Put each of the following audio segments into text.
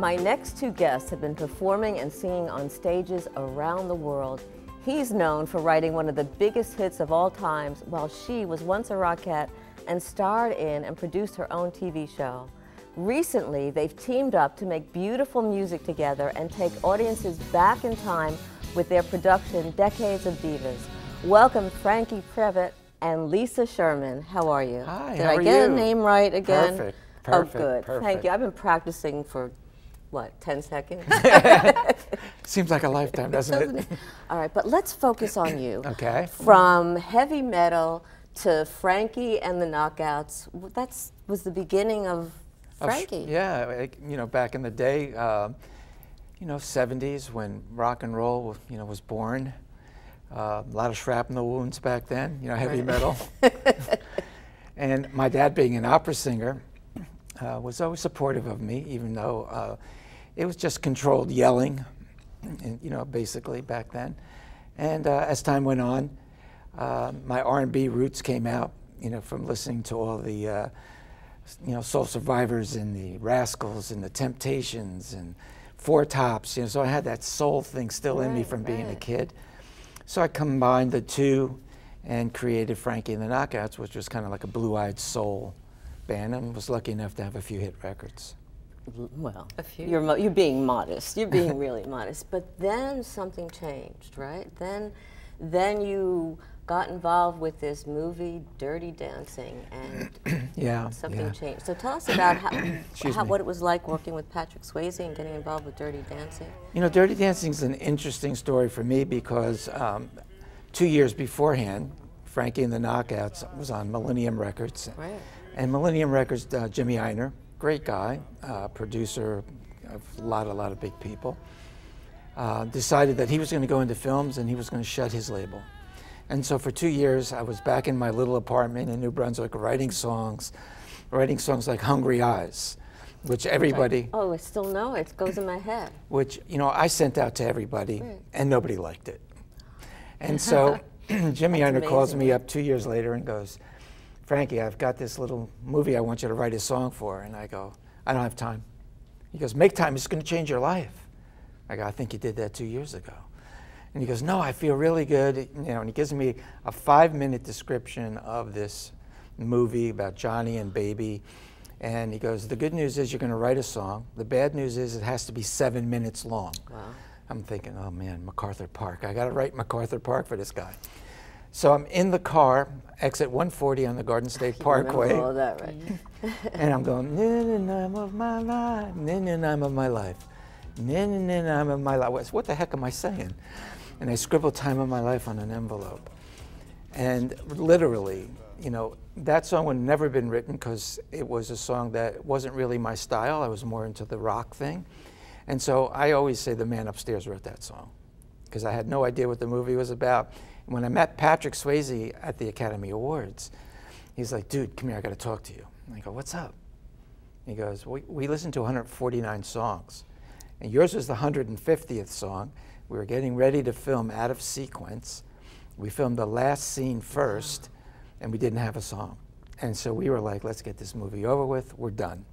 My next two guests have been performing and singing on stages around the world. He's known for writing one of the biggest hits of all times, while she was once a rockette and starred in and produced her own TV show. Recently, they've teamed up to make beautiful music together and take audiences back in time with their production, Decades of Divas. Welcome Franke Previte and Lisa Sherman. How are you? Hi, Did how I are get you? a name right again? Perfect. Oh, Perfect. good. Perfect. Thank you. I've been practicing for, what, 10 seconds? Seems like a lifetime, doesn't it? All right, but let's focus on you. Okay. From heavy metal to Franke and the Knockouts, that was the beginning of Franke. Yeah, you know, back in the day, you know, 70s when rock and roll, you know, was born. A lot of shrapnel wounds back then, you know, heavy metal. And my dad, being an opera singer, was always supportive of me, even though it was just controlled yelling, and, you know, basically back then. And as time went on, my R&B roots came out, you know, from listening to all the, you know, Soul Survivors and the Rascals and the Temptations and Four Tops, you know, so I had that soul thing still in me from being a kid. So I combined the two and created Franke and the Knockouts, which was kind of like a blue-eyed soul band, and was lucky enough to have a few hit records. Well, you're being modest. You're being really modest. But then something changed, right? Then you got involved with this movie, Dirty Dancing, and something changed. So tell us about what it was like working with Patrick Swayze and getting involved with Dirty Dancing. You know, Dirty Dancing is an interesting story for me because 2 years beforehand, Franke and the Knockouts was on Millennium Records. Right. And Millennium Records, Jimmy Einer, great guy, producer of a lot of big people, decided that he was going to go into films and he was going to shut his label. And so for 2 years, I was back in my little apartment in New Brunswick writing songs like Hungry Eyes, which everybody... Oh, I still know it. It goes in my head. Which, you know, I sent out to everybody, and nobody liked it. And so Jimmy Einer calls me up 2 years later and goes, Franke, I've got this little movie I want you to write a song for. And I go, I don't have time. He goes, make time, it's going to change your life. I go, I think you did that 2 years ago. And he goes, no, I feel really good. You know, and he gives me a 5-minute description of this movie about Johnny and Baby. And he goes, the good news is you're going to write a song. The bad news is it has to be 7 minutes long. Wow. I'm thinking, oh man, MacArthur Park. I got to write MacArthur Park for this guy. So I'm in the car, exit 140 on the Garden State Parkway. All that, right? And I'm going, nin-nin-nim of my life, nin-nin-nim of my life, nin-nin-nim of my life. What the heck am I saying? And I scribbled time of my life on an envelope. And literally, you know, that song would have never been written because it was a song that wasn't really my style. I was more into the rock thing. And so I always say the man upstairs wrote that song because I had no idea what the movie was about. When I met Patrick Swayze at the Academy Awards, he's like, dude, come here, I got to talk to you. And I go, what's up? He goes, we listened to 149 songs, and yours was the 150th song. We were getting ready to film out of sequence. We filmed the last scene first, and we didn't have a song. And so we were like, let's get this movie over with. We're done.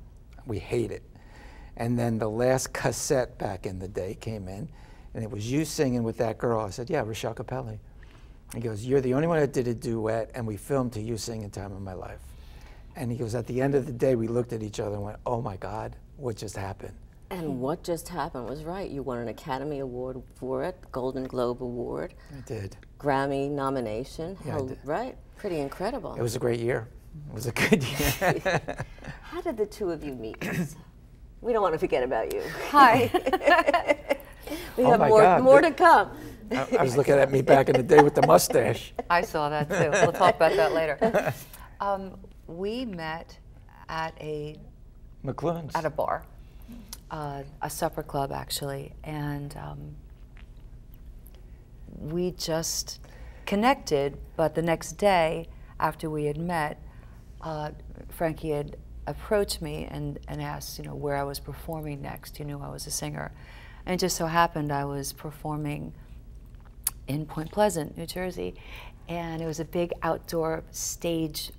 We hate it. And then the last cassette back in the day came in, and it was you singing with that girl. I said, yeah, Rochelle Capelli. He goes, you're the only one that did a duet, and we filmed to you singing Time of My Life. And he goes, at the end of the day, we looked at each other and went, oh my God, what just happened? And what just happened was right. You won an Academy Award for it, Golden Globe Award. I did. Grammy nomination. Yeah, I did. Right? Pretty incredible. It was a great year. It was a good year. How did the two of you meet? We don't want to forget about you. Hi. We have more to come. I was looking at me back in the day with the mustache. I saw that too. We'll talk about that later. We met at McLuhan's. at a bar, a supper club actually, and we just connected. But the next day, after we had met, Franke had approached me and asked, you know, where I was performing next. He knew I was a singer, and it just so happened I was performing in Point Pleasant, New Jersey, and it was a big outdoor stage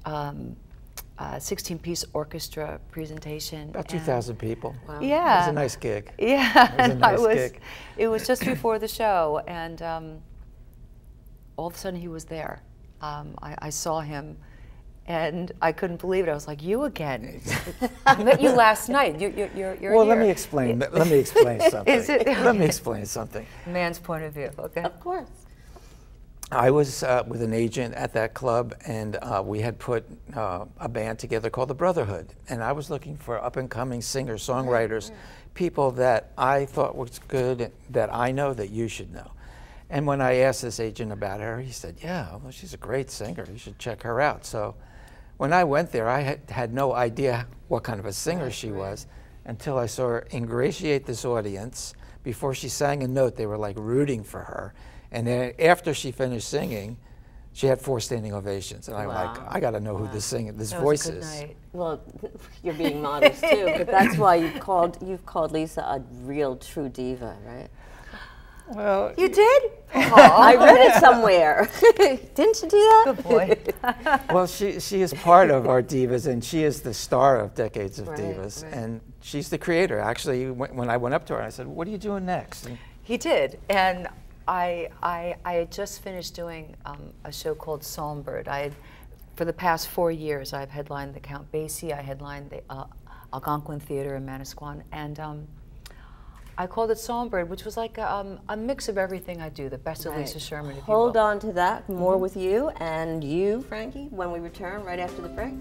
16-piece orchestra presentation. About 2,000 people. Wow. Yeah. It was a nice gig. Yeah. It was a nice gig. It was just before the show, and all of a sudden he was there. I saw him, and I couldn't believe it. I was like, "You again? I met you last night. You're Well, here." let me explain. Let me explain something. Is it? Let me explain something. Man's point of view. Okay. Of course. I was with an agent at that club, and we had put a band together called the Brotherhood. And I was looking for up-and-coming singers, songwriters, people that I thought was good, that I know that you should know. And when I asked this agent about her, he said, "Yeah, well, she's a great singer. You should check her out." So when I went there, I had no idea what kind of a singer she was until I saw her ingratiate this audience. Before she sang a note, they were like rooting for her. And then after she finished singing, she had 4 standing ovations. And I'm like, I got to know who this voice is. Night. Well, you're being modest too, but that's why you've called Lisa a real true diva, right? Well, You did? I read it somewhere. Didn't you do that? Good boy. well, she is part of our divas, and she is the star of Decades of Right, Divas. right. And she's the creator. Actually, when I went up to her, I said, "What are you doing next?" And He did, and I had just finished doing a show called Songbird. For the past 4 years, I've headlined the Count Basie. I headlined the Algonquin Theater in Manasquan, and I called it Songbird, which was like a mix of everything I do, the best of Lisa Sherman, if you will. Hold on to that. More with you and you, Frankie, when we return right after the break.